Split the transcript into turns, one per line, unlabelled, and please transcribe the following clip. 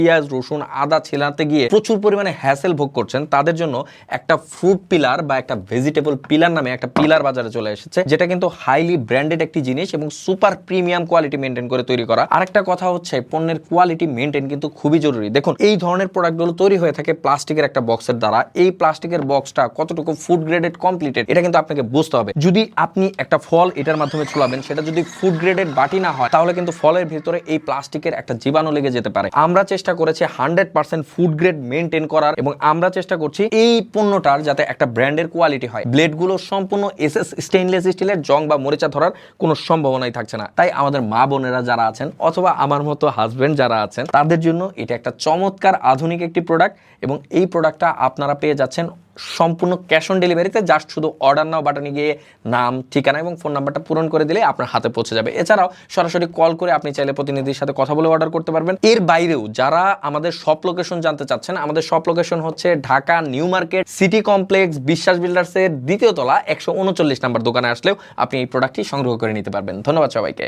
পেঁয়াজ রসুন আদা ছিলাতে গিয়ে প্রচুর পরিমাণে হ্যাসেল ভোগ করছেন, তাদের জন্য একটা ফ্রুট পিলার বা একটা ভেজিটেবল পিলার নামে একটা পিলার বাজারে চলে এসেছে, যেটা কিন্তু হাইলি ব্র্যান্ডেড একটি জিনিস এবং সুপার প্রিমিয়াম কোয়ালিটি মেনটেন করে তৈরি করা। আরেকটা কথা হচ্ছে পণ্যের কোয়ালিটি মেনটেন কিন্তু খুবই জরুরি। দেখুন এই ধরনের প্রোডাক্টগুলো তৈরি হয়ে থাকে প্লাস্টিকের একটা বক্সের দ্বারা। এই প্লাস্টিকের বক্সটা কতটুকু ফুড গ্রেডেড কমপ্লিটেড এটা কিন্তু আপনাকে বুঝতে হবে। যদি আপনি একটা ফল এটার মাধ্যমে ছুলাবেন, সেটা যদি ফুড গ্রেডেড বাটি না হয়, তাহলে কিন্তু ফলের ভিতরে এই প্লাস্টিকের একটা জীবাণু লেগে যেতে পারে। আমরা চেষ্টা করেছি 100% ফুড গ্রেড মেনটেন করার, এবং আমরা চেষ্টা করছি এই পণ্যটার যাতে একটা ব্র্যান্ডের কোয়ালিটি হয়। ব্লেডগুলো সম্পূর্ণ এসএস স্টেইনলেস স্টিলের, জং বা মরিচা ধরার কোনো সম্ভাবনাই থাকছে না। তাই আমাদের মা বোনেরা যারা আছেন অথবা আমার মতো হাজবেন্ড যারা আছেন, তাদের জন্য এটা একটা চমৎকার আধুনিক একটি প্রোডাক্ট, এবং এই প্রোডাক্টটা আপনারা পেয়ে যাচ্ছেন সম্পূর্ণ ক্যাশ অন ডেলিভারিতে। জাস্ট শুধু অর্ডার নাও বাটনে গিয়ে নাম, ঠিকানা এবং ফোন নাম্বারটা পূরণ করে দিলে আপনার হাতে পৌঁছে যাবে। এছাড়াও সরাসরি কল করে আপনি চাইলে প্রতিনিধির সাথে কথা বলে অর্ডার করতে পারবেন। এর বাইরেও যারা আমাদের শপ লোকেশন জানতে চাচ্ছেন, আমাদের শপ লোকেশন হচ্ছে Dhaka new market city complex বিশ্বাস বিল্ডার্সের দ্বিতীয় তলা 139 নাম্বার দোকানে আসলেও আপনি এই প্রোডাক্টটি সংগ্রহ করে নিতে পারবেন। ধন্যবাদ সবাইকে।